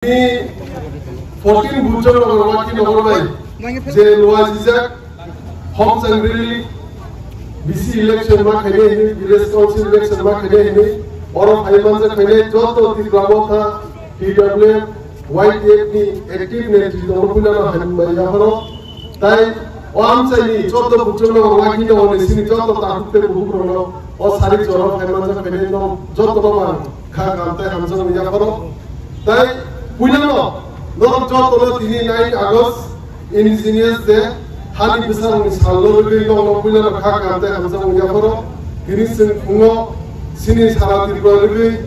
14 bulan orang nomor lain, je luar jizak, home assembly, BC election mak kene ini, village council election mak kene ini, orang Aiman se kene jodoh di Pramotha, PW, YTF ni active ni di nomor bulan han bayar tai orang saya ni jodoh bukan orang nomor ni sini jodoh tak ter bukan orang, और सारी जोरों Aiman se kene no jodoh orang kah kantai hamzah bayar tai punya North Job 9 August Indigenous Day Hani besar misal lori long punya khak ante hamza muya paro kini sin fungo sini sara tirgoi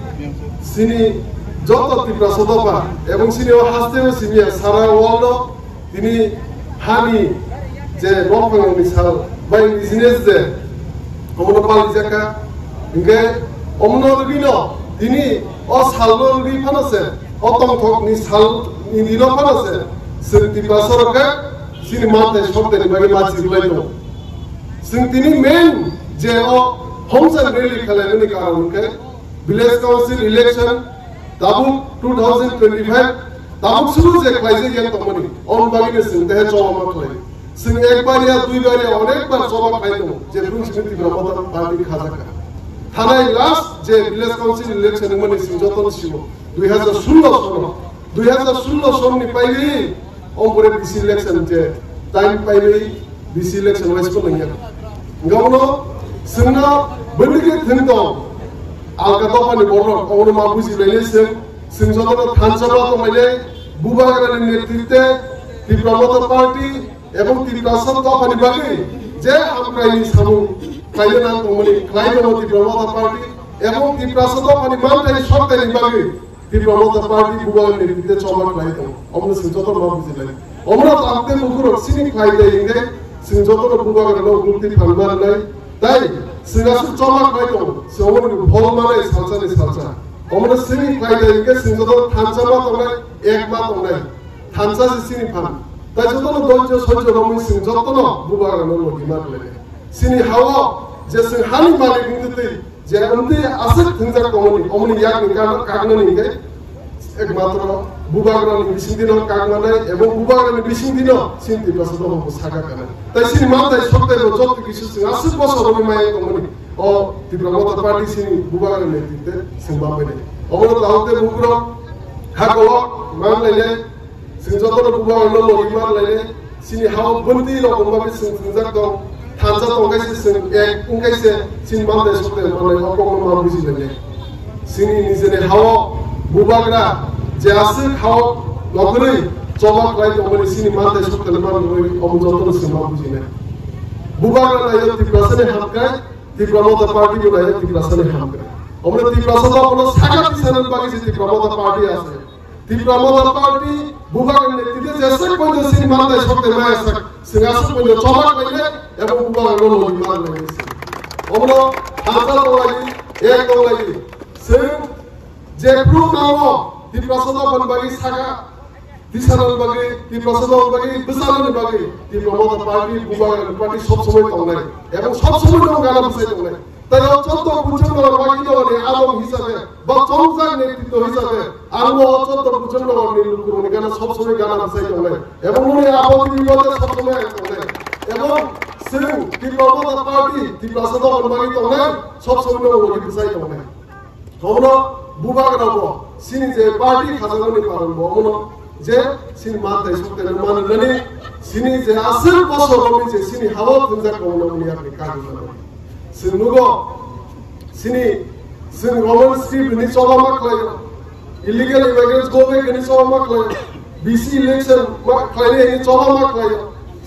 sini joto tipra sodoba ebong sini o haste sini sara world tini hani je long misal by Indigenous Day omno pal jaka inge omno rino tini o salor ri panase otong thok ni sal ini lo apa sih? Senti pasar ke sini mata shop dari bagi masih lagi. Senti ni main jeo home assembly kalian ini kalau ke village council election tahun 2025 tahun शुरू से कैसे yang teman ini on bagi ni senti है coba maklai. Sing एक बार या दो बार या अनेक बार coba maklai tu. जेबरुन समिति berapa parti खाजा कर. थाना last जे village council election ini mana sing jodoh sih 2016 2016 सन नि पहले ओमपुरे बीसी इलेक्शन जे टाइम पहले बीसी इलेक्शन वाइस को नहीं है गावनो संना बंदिके थिंदो आलकातो पानी बोरो और माबुजी लेले से सिंजोतो थानसभा तो मैले बुबागरा नेतृत्वे त्रिप्रमोद पार्टी एवं त्रिप्रासद पानी बागे जे हमकाई सामु कायना तोमनि क्लाइनो त्रिप्रमोद पार्टी एवं त्रिप्रासद पानी मानताई सरकारी बागे Pramotha party bukan ni kita coba kelai tu, omno sinjoto mau biji lagi. Omno takde mukur sini kelai deh ini, sinjoto bukan kalau bukti palmar lagi. Tapi singasu coba kelai tu, seorang bol mana salsa ni salsa. Omno sini kelai deh ini sinjoto thansa mah tu lagi, ek mah tu lagi. Thansa sini pan. Tapi jodoh dojo sojo romi sinjoto no bukan kalau gimana lagi. Sini hawa, jasa hani malik ni tu. Jadi asal tinggal komuni, komuni yang nikah kagna ni ke, ekmatro bubagan ni bising dino kagna ni, ebong bubagan ni bising dino, sinti pasal tu orang bersaka kan. Tapi sini mana sokte rojot kisah sing asal pasal orang main komuni, oh di Pramotha party sini bubagan ni kita sembah ni. Orang tahu te bukro, hakolo, mana lele, sing jodoh bubagan lo lima lele, sini hawa bunti lo komuni sing tinggal tu. Thansa to kaise sing ek kaise sin mande sokte mane okko ma buji lele sini nizene hawa bubagra je asir hawa nokri choba klai to mane sini mande sokte mane om joto sin ma buji ne bubagra la yo tiprasane hamkai Pramotha party la yo tiprasane hamkai omre tiprasada kono saga pisanan bagi si Pramotha party ase Pramotha party bubagra ne tide jese ko sini mande sokte ma sak singasu ko choba klai এবং বুবা গলো বিমান লাগিছে ওমনো হাজার লাগি এক লাগি সিং যে প্রু নাও তিপ্রাসদ বনবাগি সাগা তিসারল বাগি তিপ্রাসদ বাগি বিসারল বাগি Pramotha পার্টি বুবা পার্টি সব সময় তংলাই এবং সব সময় তো গানা বসাই তংলাই তাই অচন্ত বুঝন বাগি দলে আলম হিসাবে বা চমজার নেতৃত্ব হিসাবে আরো অচন্ত বুঝন নিলুকুর গানা সব সময় গানা বসাই তংলাই এবং উনি আপত্তি বিপদে সব সময় তংলাই এবং Sering di Pramotha party di Pramotha berbagi tongeng, sob sebelum orang kita saya tongeng. Kamu buka kenapa? Sini je party khazanah ni paran, kamu je sini mata esok teman mana lani, sini je asal pasal kami je sini hawa tunjuk kamu ni apa kerja. Sini nugo, sini Roman Street ni coba maklaya, illegal immigrants go back ni coba maklaya, BC election maklaya ni coba maklaya.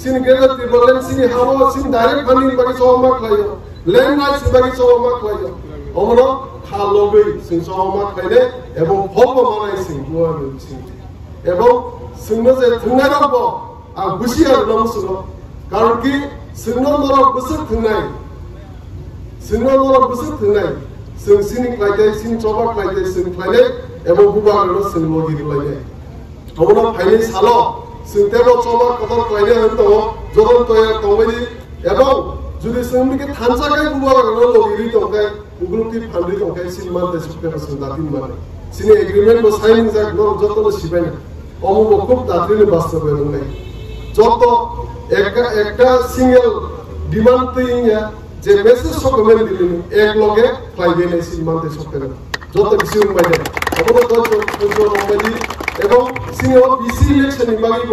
Sini gelar tibalan sini hawa sini direct funding bagi coba maklaya, land rights bagi coba maklaya. Omno kalau beri sini coba maklaya, ebong hoba mana sini gua beri sini. Ebong sini je tengah apa? Busiar dalam surat. Kalau ki sini orang besar tengah, sini orang besar tengah. Sini kelajai sini coba kelajai sini kelajai, ebong bubar lo sini lagi kelajai. Omno pilih salah. Sintelo coba kotor kelai itu, jodoh toya tomedi, ebong jadi sendiri thansa kai bubar lo lagi itu kai, ugul ti pandri itu kai sini mana desuk kai sendiri mana. sini agreement bo sign jak no joto no sibai omo bo খুব তাড়াতাড়ি বাস্তবায়ন নাই যত একটা single demand তিয়া যে message সকমেন দিলেন এক লগে ক্লাইবে নাই সিমান্তে সকলে যত কিছু বাইরে অবগত জনবাদি এবং সিনিয়র বিসি ইলেকশন বাগিব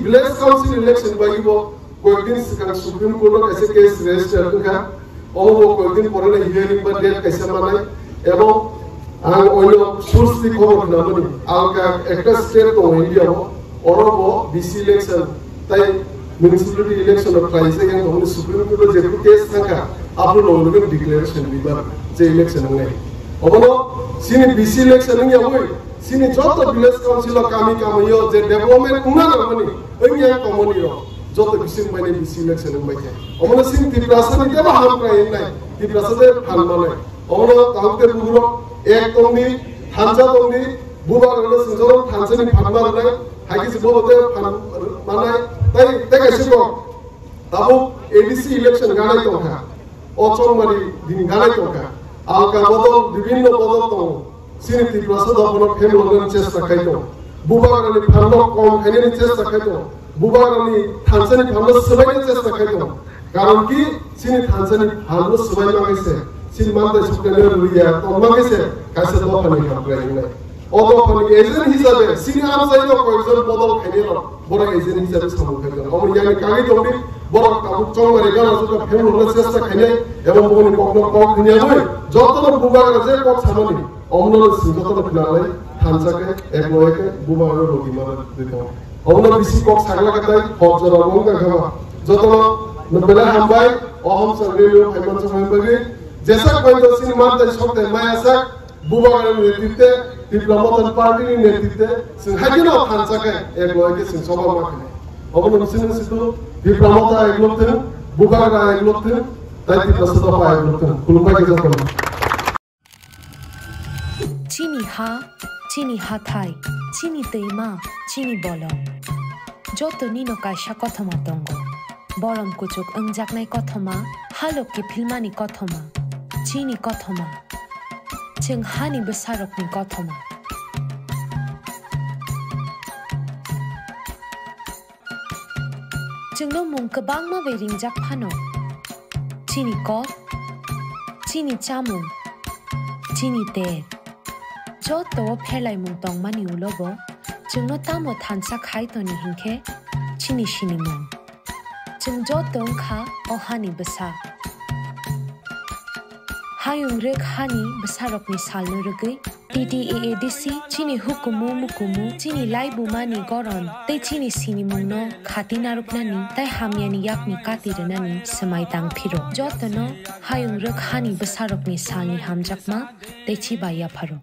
ভিলেজ কাউন্সিল ইলেকশন বাগিব কয়েকদিন সুপ্রিম কোর্ট এসে কেস রেজিস্টার করা অবো কয়েকদিন পরে না হিয়ারিং বা ডেট কাইসা মানাই এবং আর অন্য সোর্স দি খবর না মানে আলকা একটা স্টেট তো ইন্ডিয়া অরব বিসি ইলেকশন তাই মিউনিসিপ্যালিটি ইলেকশন প্রাইসে গেন তখন সুপ্রিম কোর্ট যে কেস থাকা আপনি লোক ডিক্লারেশন দিবার যে ইলেকশন নাই অবনো সিনি বিসি ইলেকশন নিয়া হই সিনি যত ভিলেজ কাউন্সিল কামি কামিও যে ডেভেলপমেন্ট উনা না মানে ওইয়া কমনিও যত বিসি মানে বিসি ইলেকশন বাইছে অবনো সিনি ত্রিপ্রাসানি দেবা হাম প্রায় নাই ত্রিপ্রাসাদে ফান মানে অবনো তাহলে পুরো এক তংনি থানজা তংনি বুবার হলো সুজরম থানজানি ফানমার নাই হাইকিস বলতে মানে তাই দেখাইছে তো তাবো এডিসি ইলেকশন গানাই তংখা অচংমারি দিন গানাই তংখা আলকা বদল বিভিন্ন বদল তো সিনি ত্রিপ্রাসাদ আপন ফেমলন চেষ্টা খাইতো বুবাগানি ফান্ড কম খাইনি চেষ্টা খাইতো বুবাগানি থানজানি ফান্ড সবাইনি চেষ্টা খাইতো কারণ কি সিনি থানজানি ফান্ড সবাই লাগাইছে সিনি মানতে সুকলে লইয়া তো লাগাইছে কাছে দফানি খাবলাই নাই অদফানি এজেন্ট হিসাবে সিনি আমসাইলো কয়েকজন বদল খাইনির বড় এজেন্ট হিসাবে সামল খাইতো আমরা ইয়ানি কাগি দৌড়ি বড় কাবু চংমারি গানা সুকা ফেমলন চেষ্টা খাইনে এবং বনি কখনো কক নিয়া হই যত বুবাগানি যে কক সামনি অমনর সিংহতর ফিনালে থানসাকে এক লয়কে বুবাগানি রোগী মারা দিতো অমনর বিসি কক সাগলা কাটাই ফজর রংগা খাবা যত নবেলা হামবাই অহম সরবেলো হেমন্ত সরবেলি जैसा कोई तो सिनेमा ते शब्द मायासा बुबागान नेतृत्व डिप्लोमेट पार्टी नेतृत्व सिंहाजिनो थानसाके एक लयके सिं सभा माखने अबन सिन सितु डिप्लोमेट एक लोकते बुबागा एक लोकते ताइति प्रस्तुत पा एक लोकते खुलुमबाय के जतो চিনি হাথাই চিনি তেইমা চিনি বলম যত নিনো কাইসা কথমা দঙ্গ বরম কুচুক अंजाकनाय কথমা हालकि फिल्मानि কথমা চিনি কথমা जों हानि बेसारकनि কথমা जोंनो मुं गोबां माबे रिंजाक फानो चिनि कफ चिनि चामुं चिनि ते जत फेलाय मुं दं मानि उलबो जोंनो तामो थानसा खायतनि हिंखे चिनि सिनि मुं जों जत ओंखा अहानि बेसा हायुं रेक हानि बेसारकनि सालनो रगै TTAADC चिनि हुकुमु मुकुमु चिनि लाइबु मानि गरन तै चिनि सिनि मुंनो खाति नारुकनानि तै हामियानि याकनि कातिरनानि समाय दांफिरो जतनो हायुं रेक हानि बेसारकनि सालनि हामजाकमा तै चिबाया फारो